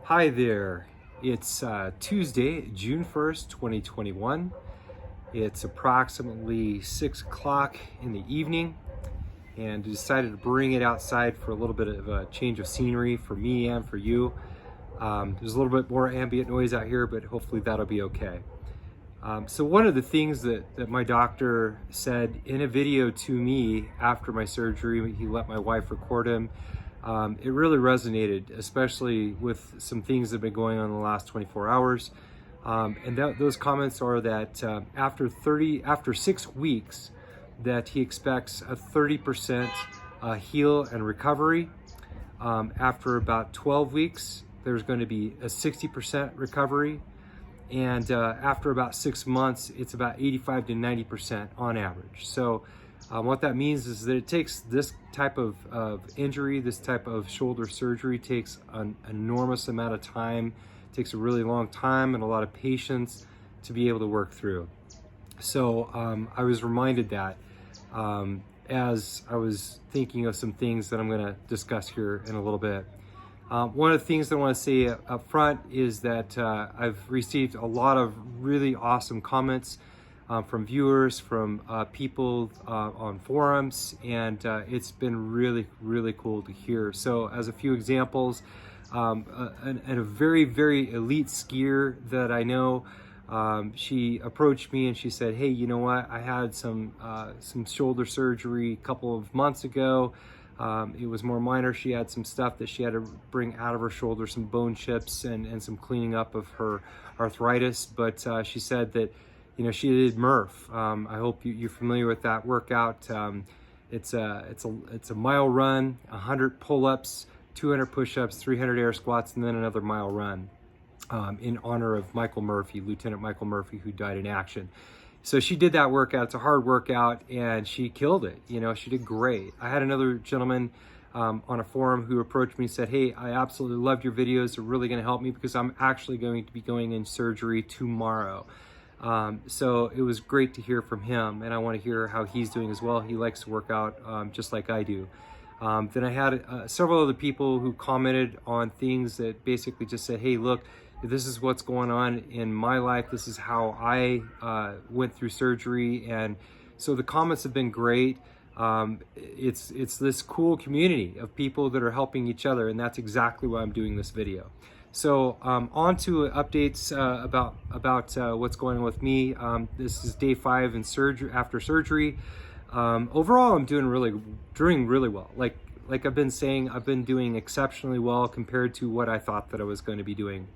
Hi there. It's Tuesday, June 1st, 2021. It's approximately 6 o'clock in the evening, and I decided to bring it outside for a little bit of a change of scenery for me and for you. There's a little bit more ambient noise out here, but hopefully that'll be okay. So one of the things that my doctor said in a video to me after my surgery, he let my wife record him. It really resonated, especially with some things that have been going on in the last 24 hours. Those comments are that after 6 weeks, that he expects a 30% heal and recovery. After about 12 weeks, there's going to be a 60% recovery. And after about 6 months, it's about 85 to 90% on average. So what that means is that it takes this type of injury, this type of shoulder surgery takes an enormous amount of time, takes a really long time and a lot of patience to be able to work through. So I was reminded that as I was thinking of some things that I'm going to discuss here in a little bit. One of the things that I want to say up front is that I've received a lot of really awesome comments from viewers, from people on forums, and it's been really, really cool to hear. So as a few examples, and a very, very elite skier that I know, she approached me and she said, "Hey, you know what? I had some shoulder surgery a couple of months ago. It was more minor. She had some stuff that she had to bring out of her shoulder, some bone chips and some cleaning up of her arthritis. But she said that, you know, she did Murph. I hope you're familiar with that workout. It's a mile run, 100 pull-ups, 200 push-ups, 300 air squats, and then another mile run in honor of Michael Murphy, Lieutenant Michael Murphy, who died in action. So she did that workout. It's a hard workout, and she killed it. You know, she did great. I had another gentleman on a forum who approached me and said, "Hey, I absolutely loved your videos. They're really going to help me because I'm actually going to be going in surgery tomorrow." So it was great to hear from him, and I want to hear how he's doing as well. He likes to work out just like I do. Then I had several other people who commented on things that basically just said, "Hey, look, this is what's going on in my life. This is how I went through surgery." And so the comments have been great. It's this cool community of people that are helping each other, and that's exactly why I'm doing this video. So on to updates about what's going on with me. This is day 5 in surgery, after surgery. Overall, I'm doing really well. Like I've been saying, I've been doing exceptionally well compared to what I thought that I was going to be doing.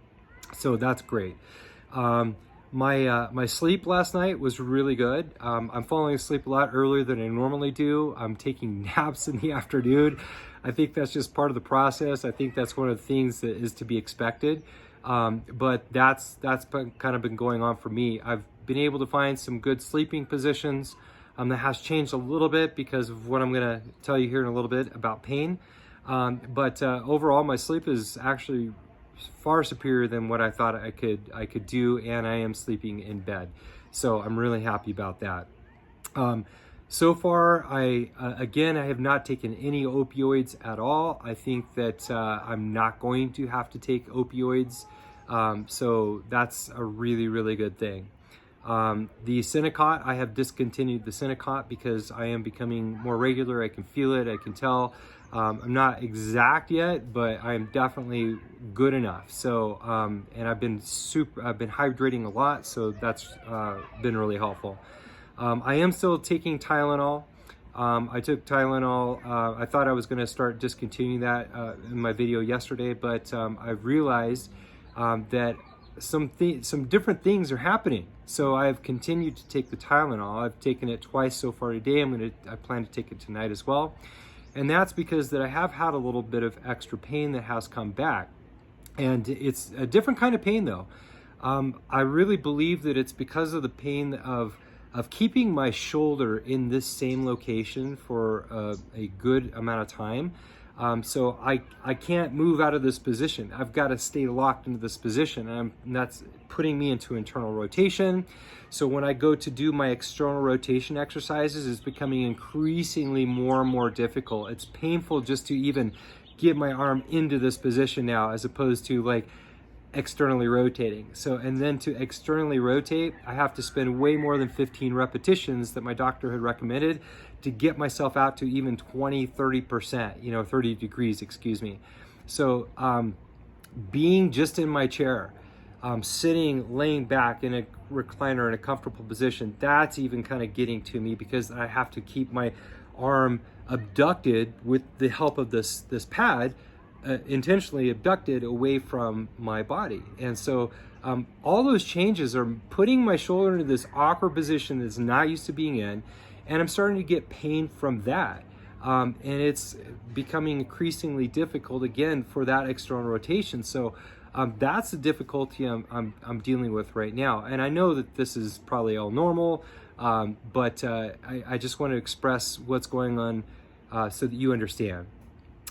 So that's great. My sleep last night was really good. I'm falling asleep a lot earlier than I normally do. I'm taking naps in the afternoon. I think that's just part of the process. I think that's one of the things that is to be expected. But that's kind of been going on for me. I've been able to find some good sleeping positions. That has changed a little bit because of what I'm going to tell you here in a little bit about pain. But overall, my sleep is actually far superior than what I thought I could do, and I am sleeping in bed. So I'm really happy about that. So far, I have not taken any opioids at all. I think that I'm not going to have to take opioids. So that's a really, really good thing. The Synacot, I have discontinued the Synacot because I am becoming more regular. I can feel it, I can tell. I'm not exact yet, but I am definitely good enough. So, and I've been hydrating a lot, so that's been really helpful. I am still taking Tylenol. I took Tylenol. I thought I was going to start discontinuing that in my video yesterday, but I've realized that some different things are happening. So I've continued to take the Tylenol. I've taken it twice so far today. I plan to take it tonight as well. And that's because that I have had a little bit of extra pain that has come back. And it's a different kind of pain though. I really believe that it's because of the pain of keeping my shoulder in this same location for a good amount of time. So I can't move out of this position. I've got to stay locked into this position, and that's putting me into internal rotation. So when I go to do my external rotation exercises, it's becoming increasingly more and more difficult. It's painful just to even get my arm into this position now, as opposed to like externally rotating. So, and then to externally rotate, I have to spend way more than 15 repetitions that my doctor had recommended to get myself out to even 20, 30%, 30 degrees, excuse me. So being just in my chair, sitting, laying back in a recliner in a comfortable position, that's even kind of getting to me, because I have to keep my arm abducted with the help of this pad, intentionally abducted away from my body. And so all those changes are putting my shoulder into this awkward position that's not used to being in, and I'm starting to get pain from that. And it's becoming increasingly difficult again for that external rotation. So that's the difficulty I'm dealing with right now. And I know that this is probably all normal, but I just want to express what's going on so that you understand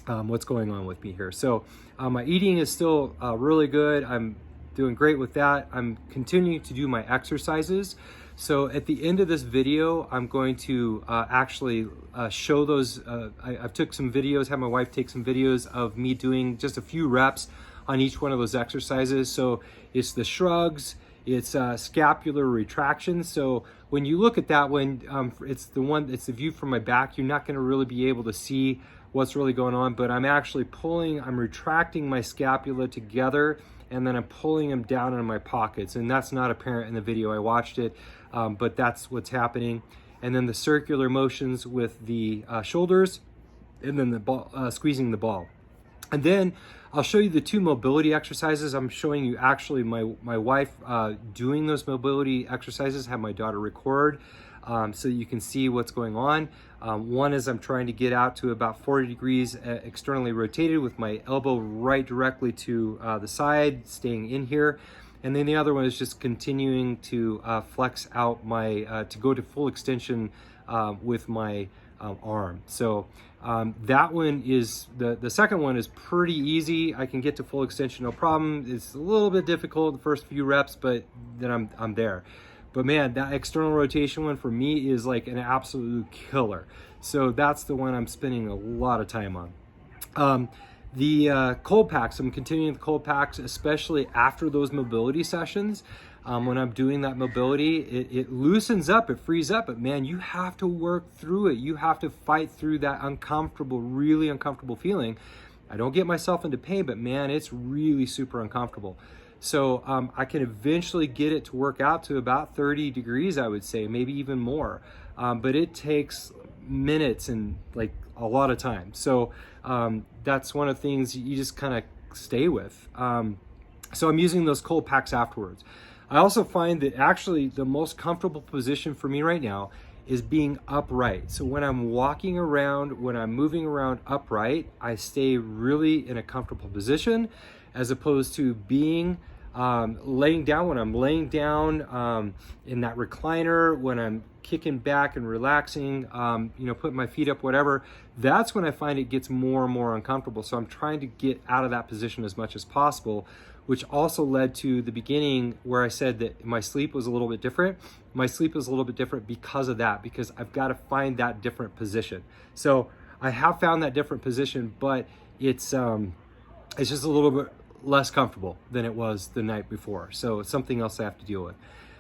what's going on with me here. So my eating is still really good. I'm doing great with that. I'm continuing to do my exercises. So at the end of this video, I'm going to actually show those. I've took some videos, had my wife take some videos of me doing just a few reps on each one of those exercises. So it's the shrugs, it's scapular retraction. So when you look at that one, it's the view from my back. You're not gonna really be able to see what's really going on, but I'm actually I'm retracting my scapula together, and then I'm pulling them down in my pockets. And that's not apparent in the video. I watched it, but that's what's happening. And then the circular motions with the shoulders, and then the ball, squeezing the ball. And then I'll show you the two mobility exercises. I'm showing you actually my wife doing those mobility exercises, have my daughter record, so you can see what's going on. One is I'm trying to get out to about 40 degrees externally rotated with my elbow right directly to the side, staying in here. And then the other one is just continuing to flex out to go to full extension with my arm. So that one is, the second one is pretty easy. I can get to full extension, no problem. It's a little bit difficult the first few reps, but then I'm there. But man, that external rotation one for me is like an absolute killer. So that's the one I'm spending a lot of time on. The cold packs, I'm continuing the cold packs, especially after those mobility sessions. When I'm doing that mobility, it loosens up, it frees up, but man, you have to work through it. You have to fight through that uncomfortable, really uncomfortable feeling. I don't get myself into pain, but man, it's really super uncomfortable. So I can eventually get it to work out to about 30 degrees, I would say, maybe even more. But it takes minutes and like a lot of time. So that's one of the things you just kind of stay with. So I'm using those cold packs afterwards. I also find that actually the most comfortable position for me right now is being upright. So when I'm walking around, when I'm moving around upright, I stay really in a comfortable position, as opposed to being laying down. When I'm laying down in that recliner, when I'm kicking back and relaxing, putting my feet up, whatever, that's when I find it gets more and more uncomfortable. So I'm trying to get out of that position as much as possible, which also led to the beginning where I said that my sleep was a little bit different. My sleep is a little bit different because of that, because I've got to find that different position. So I have found that different position, but it's just a little bit less comfortable than it was the night before. So it's something else I have to deal with.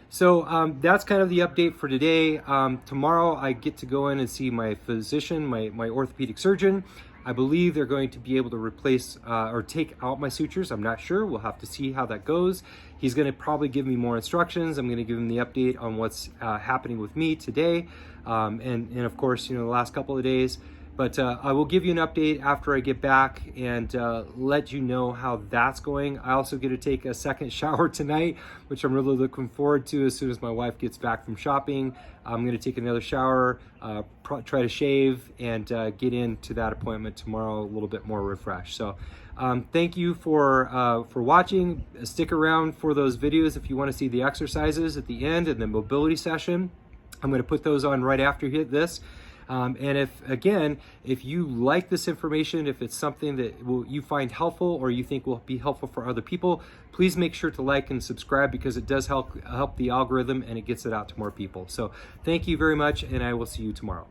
So that's kind of the update for today. Tomorrow I get to go in and see my physician, my orthopedic surgeon. I believe they're going to be able to replace or take out my sutures. I'm not sure. We'll have to see how that goes. He's going to probably give me more instructions. I'm going to give him the update on what's happening with me today, and of course, the last couple of days. But I will give you an update after I get back and let you know how that's going. I also get to take a second shower tonight, which I'm really looking forward to. As soon as my wife gets back from shopping, I'm going to take another shower, try to shave, and get into that appointment tomorrow a little bit more refreshed. So thank you for watching. Stick around for those videos if you want to see the exercises at the end and the mobility session. I'm going to put those on right after this. And if you like this information, if it's something that you find helpful or you think will be helpful for other people, please make sure to like and subscribe, because it does help the algorithm and it gets it out to more people. So thank you very much, and I will see you tomorrow.